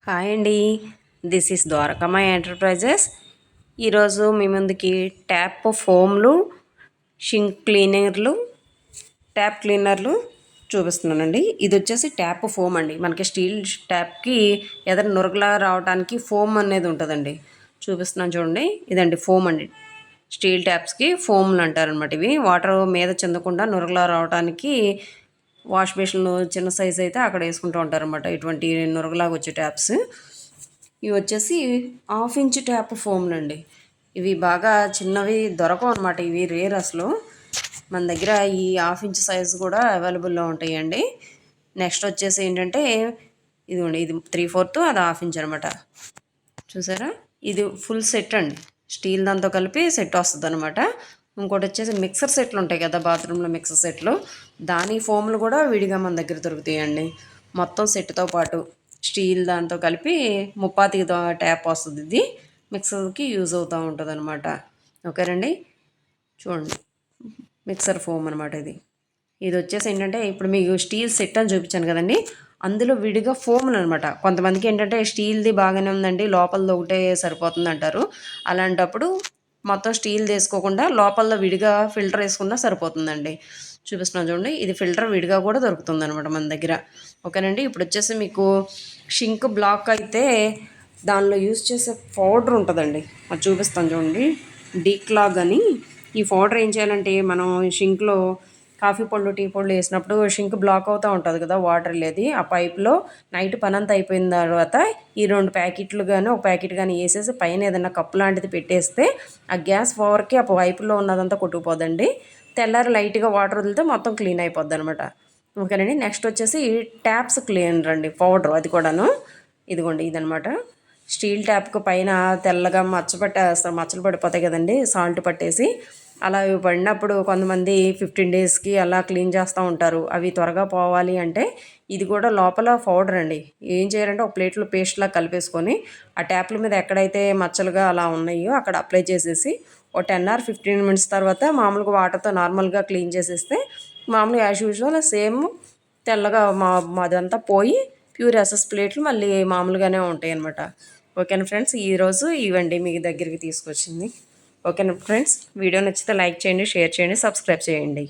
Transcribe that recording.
Hi అండి, this is ద్వారకమ్మ enterprises. ఈరోజు మీ ముందుకి ట్యాప్ ఫోమ్లు, షింక్ క్లీనర్లు, ట్యాప్ క్లీనర్లు చూపిస్తున్నానండి. ఇది వచ్చేసి ట్యాప్ ఫోమ్ అండి. మనకి స్టీల్ ట్యాప్కి ఎదర నురగలా రావడానికి ఫోమ్ అనేది ఉంటుందండి. చూపిస్తున్నాను చూడండి, ఇదండి ఫోమ్ అండి. స్టీల్ ట్యాప్స్కి ఫోమ్లు అంటారనమాట. ఇవి వాటర్ మీద చెందకుండా నురగలా రావడానికి వాష్ బేసిన్ చిన్న సైజ్ అయితే అక్కడ వేసుకుంటూ ఉంటారనమాట. ఇటువంటి నురగలాగా వచ్చే ట్యాప్స్ ఇవి వచ్చేసి 1/2 ఇంచ్ ట్యాప్ ఫోమ్లు అండి. ఇవి బాగా చిన్నవి దొరకవు అనమాట. ఇవి రేర్ అసలు. మన దగ్గర ఈ 1/2 ఇంచ్ సైజు కూడా అవైలబుల్లో ఉంటాయండి. నెక్స్ట్ వచ్చేసి ఏంటంటే ఇదిగోండి, ఇది 3/4, అది 1/2 ఇంచ్ అనమాట. చూసారా, ఇది ఫుల్ సెట్ అండి. స్టీల్ దాంతో కలిపి సెట్ వస్తుంది అనమాట. ఇంకోటి వచ్చేసి మిక్సర్ సెట్లు ఉంటాయి కదా, బాత్రూంలో మిక్సర్ సెట్లు, దాని ఫోమ్లు కూడా విడిగా మన దగ్గర దొరుకుతాయండి. మొత్తం సెట్తో పాటు స్టీల్ దాంతో కలిపి ముప్పాతికి ట్యాప్ వస్తుంది. ఇది మిక్సర్కి యూజ్ అవుతూ ఉంటుంది అనమాట. ఓకేనండి, చూడండి, మిక్సర్ ఫోమ్ అనమాట ఇది. ఇది వచ్చేసి ఏంటంటే ఇప్పుడు మీకు స్టీల్ సెట్ అని చూపించాను కదండి, అందులో విడిగా ఫోమ్లు అనమాట. కొంతమందికి ఏంటంటే స్టీల్ది బాగానే ఉందండి, లోపలది ఒకటే సరిపోతుంది అంటారు. అలాంటప్పుడు మొత్తం స్టీల్ తీసుకోకుండా లోపల విడిగా ఫిల్టర్ వేసుకున్నా సరిపోతుందండి. చూపిస్తున్నాను చూడండి, ఇది ఫిల్టర్ విడిగా కూడా దొరుకుతుంది అనమాట మన దగ్గర. ఓకేనండి, ఇప్పుడు వచ్చేసి మీకు షింక్ బ్లాక్ అయితే దానిలో యూజ్ చేసే పౌడర్ ఉంటుందండి. అది చూపిస్తాను చూడండి, డీక్లాగ్ అని. ఈ పౌడర్ ఏం చేయాలంటే, మనం షింక్లో కాఫీ పళ్ళు, టీ పళ్ళు వేసినప్పుడు షింక్ బ్లాక్ అవుతూ ఉంటుంది కదా, వాటర్ లేదు ఆ పైప్లో. నైట్ పని అంతా అయిపోయిన తర్వాత ఈ 2 ప్యాకెట్లు కానీ ఒక ప్యాకెట్ కానీ వేసేసి పైన ఏదైనా కప్పు లాంటిది పెట్టేస్తే ఆ గ్యాస్ పవర్కి ఆ పైపులో ఉన్నదంతా కొట్టుకుపోదండి. తెల్లారి లైట్గా వాటర్ వదిలితే మొత్తం క్లీన్ అయిపోద్ది అనమాట. ఓకేనండి, నెక్స్ట్ వచ్చేసి ట్యాప్స్ క్లీనర్ అండి, పౌడర్ అది కూడాను. ఇదిగోండి, ఇదనమాట. స్టీల్ ట్యాప్కి పైన తెల్లగా మచ్చలు పడిపోతాయి కదండి, సాల్ట్ పట్టేసి. అలా పడినప్పుడు కొంతమంది 15 డేస్కి అలా క్లీన్ చేస్తూ ఉంటారు. అవి త్వరగా పోవాలి అంటే ఇది కూడా లోపల పౌడర్ అండి. ఏం చేయాలంటే ఒక ప్లేట్లో పేస్ట్లా కలిపేసుకొని ఆ ట్యాప్ల మీద ఎక్కడైతే మచ్చలుగా అలా ఉన్నాయో అక్కడ అప్లై చేసేసి ఒక 10 or 15 minutes తర్వాత మామూలుగా వాటర్తో నార్మల్గా క్లీన్ చేసేస్తే మామూలుగా యాజ్ యూజువల్ సేమ్ తెల్లగా అదంతా పోయి ప్యూర్ ఎస్ఎస్ ప్లేట్లు మళ్ళీ మామూలుగానే ఉంటాయి అన్నమాట. ఓకేనా ఫ్రెండ్స్, ఈరోజు ఇవండి మీ దగ్గరికి తీసుకొచ్చింది. ఓకేనా ఫ్రెండ్స్, వీడియో నచ్చితే లైక్ చేయండి, షేర్ చేయండి, సబ్స్క్రైబ్ చేయండి.